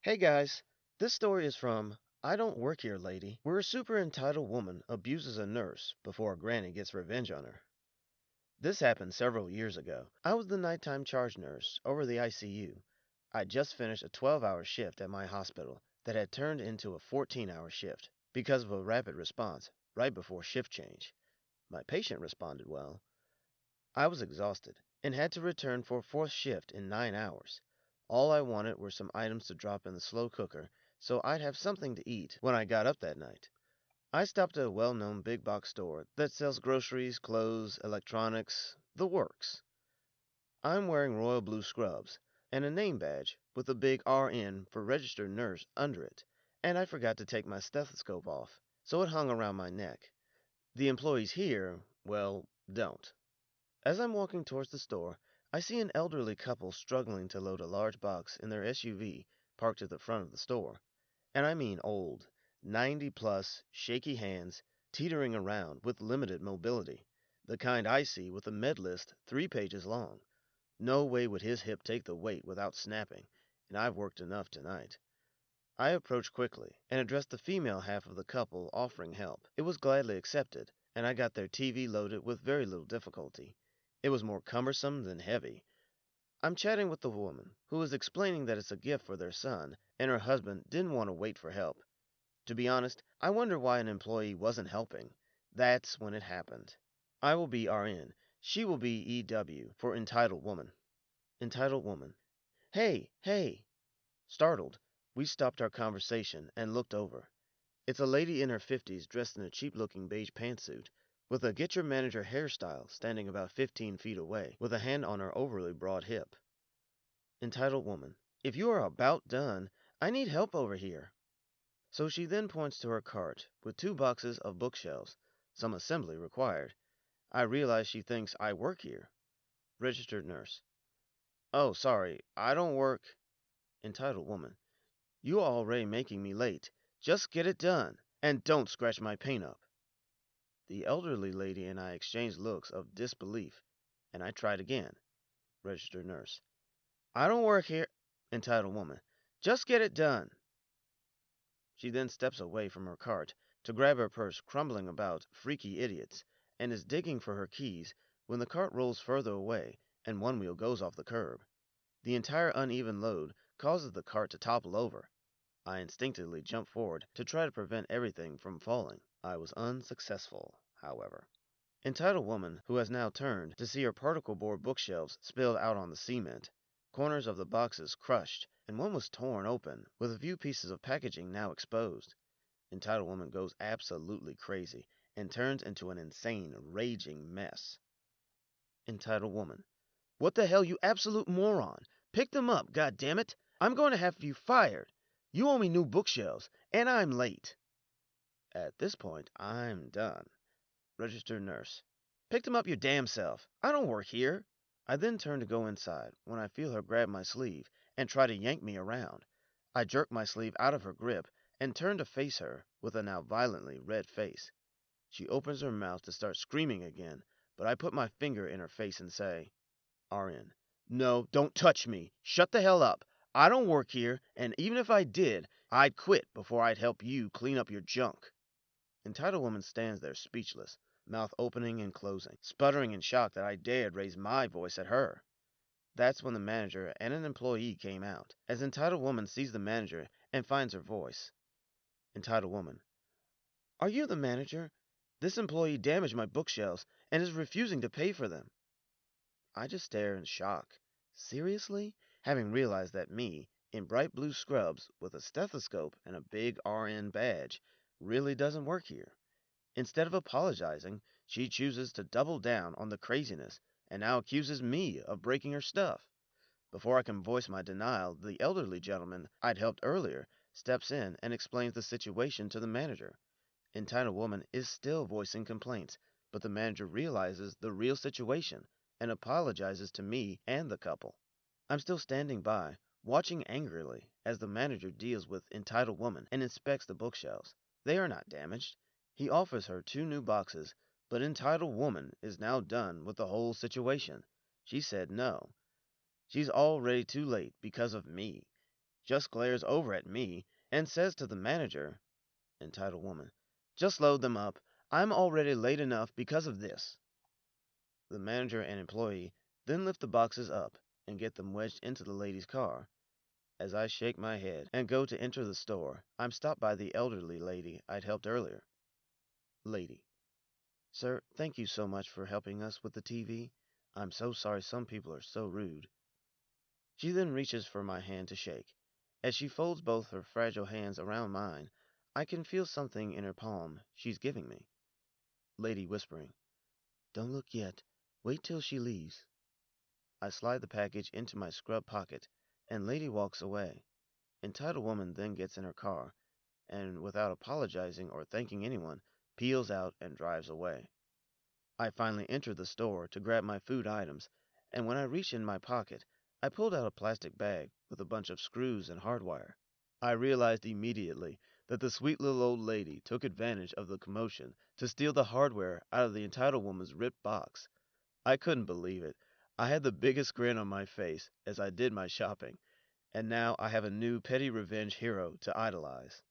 Hey guys, this story is from I Don't Work Here Lady, where a super entitled woman abuses a nurse before a granny gets revenge on her. This happened several years ago. I was the nighttime charge nurse over the ICU. I'd just finished a 12-hour shift at my hospital that had turned into a 14-hour shift because of a rapid response right before shift change. My patient responded well. I was exhausted and had to return for a fourth shift in 9 hours. All I wanted were some items to drop in the slow cooker so I'd have something to eat when I got up that night. I stopped at a well known big box store that sells groceries, clothes, electronics, the works. I'm wearing royal blue scrubs and a name badge with a big RN for registered nurse under it, and I forgot to take my stethoscope off, so it hung around my neck. The employees here, well, don't. As I'm walking towards the store, I see an elderly couple struggling to load a large box in their SUV parked at the front of the store. And I mean old, 90 plus, shaky hands, teetering around with limited mobility. The kind I see with a med list 3 pages long. No way would his hip take the weight without snapping, and I've worked enough tonight. I approached quickly and addressed the female half of the couple offering help. It was gladly accepted, and I got their TV loaded with very little difficulty. It was more cumbersome than heavy. I'm chatting with the woman, who is explaining that it's a gift for their son, and her husband didn't want to wait for help. To be honest, I wonder why an employee wasn't helping. That's when it happened. I will be RN. She will be EW for entitled woman. Entitled woman. Hey, hey! Startled, we stopped our conversation and looked over. It's a lady in her 50s dressed in a cheap looking beige pantsuit, with a get your manager hairstyle standing about 15 feet away, with a hand on her overly broad hip. Entitled woman. If you are about done, I need help over here. So she then points to her cart, with 2 boxes of bookshelves, some assembly required. I realize she thinks I work here. Registered nurse. Oh, sorry, I don't work. Entitled woman. You are already making me late. Just get it done, and don't scratch my paint up. The elderly lady and I exchanged looks of disbelief, and I tried again. Registered nurse. I don't work here. Entitled woman. Just get it done. She then steps away from her cart to grab her purse, crumbling about freaky idiots, and is digging for her keys when the cart rolls further away and one wheel goes off the curb. The entire uneven load causes the cart to topple over. I instinctively jump forward to try to prevent everything from falling. I was unsuccessful, however. Entitled woman who has now turned to see her particle board bookshelves spilled out on the cement, corners of the boxes crushed, and one was torn open, with a few pieces of packaging now exposed. Entitled woman goes absolutely crazy and turns into an insane, raging mess. Entitled woman. What the hell, you absolute moron! Pick them up, goddammit! I'm going to have you fired! You owe me new bookshelves, and I'm late. At this point, I'm done. Registered nurse. Pick them up your damn self. I don't work here. I then turn to go inside when I feel her grab my sleeve and try to yank me around. I jerk my sleeve out of her grip and turn to face her with a now violently red face. She opens her mouth to start screaming again, but I put my finger in her face and say, RN. No, don't touch me. Shut the hell up. I don't work here, and even if I did, I'd quit before I'd help you clean up your junk. Entitled woman stands there speechless, mouth opening and closing, sputtering in shock that I dared raise my voice at her. That's when the manager and an employee came out, as entitled woman sees the manager and finds her voice. Entitled woman. Are you the manager? This employee damaged my bookshelves and is refusing to pay for them. I just stare in shock. Seriously? Having realized that me, in bright blue scrubs with a stethoscope and a big RN badge, really doesn't work here. Instead of apologizing, she chooses to double down on the craziness and now accuses me of breaking her stuff. Before I can voice my denial, the elderly gentleman I'd helped earlier steps in and explains the situation to the manager. Entitled woman is still voicing complaints, but the manager realizes the real situation and apologizes to me and the couple. I'm still standing by, watching angrily as the manager deals with entitled woman and inspects the bookshelves. They are not damaged. He offers her 2 new boxes, but entitled woman is now done with the whole situation. She said no. She's already too late because of me. just glares over at me and says to the manager, entitled woman, "Just load them up. I'm already late enough because of this." The manager and employee then lift the boxes up and get them wedged into the lady's car. As I shake my head and go to enter the store, I'm stopped by the elderly lady I'd helped earlier. Lady: "Sir, thank you so much for helping us with the TV. I'm so sorry some people are so rude." She then reaches for my hand to shake. As she folds both her fragile hands around mine, I can feel something in her palm she's giving me. Lady whispering, "Don't look yet. Wait till she leaves." I slide the package into my scrub pocket, and Lady walks away. Entitled woman then gets in her car, and without apologizing or thanking anyone, peels out and drives away. I finally enter the store to grab my food items, and when I reach in my pocket, I pulled out a plastic bag with a bunch of screws and hardwire. I realized immediately that the sweet little old lady took advantage of the commotion to steal the hardware out of the entitled woman's ripped box. I couldn't believe it. I had the biggest grin on my face as I did my shopping, and now I have a new petty revenge hero to idolize.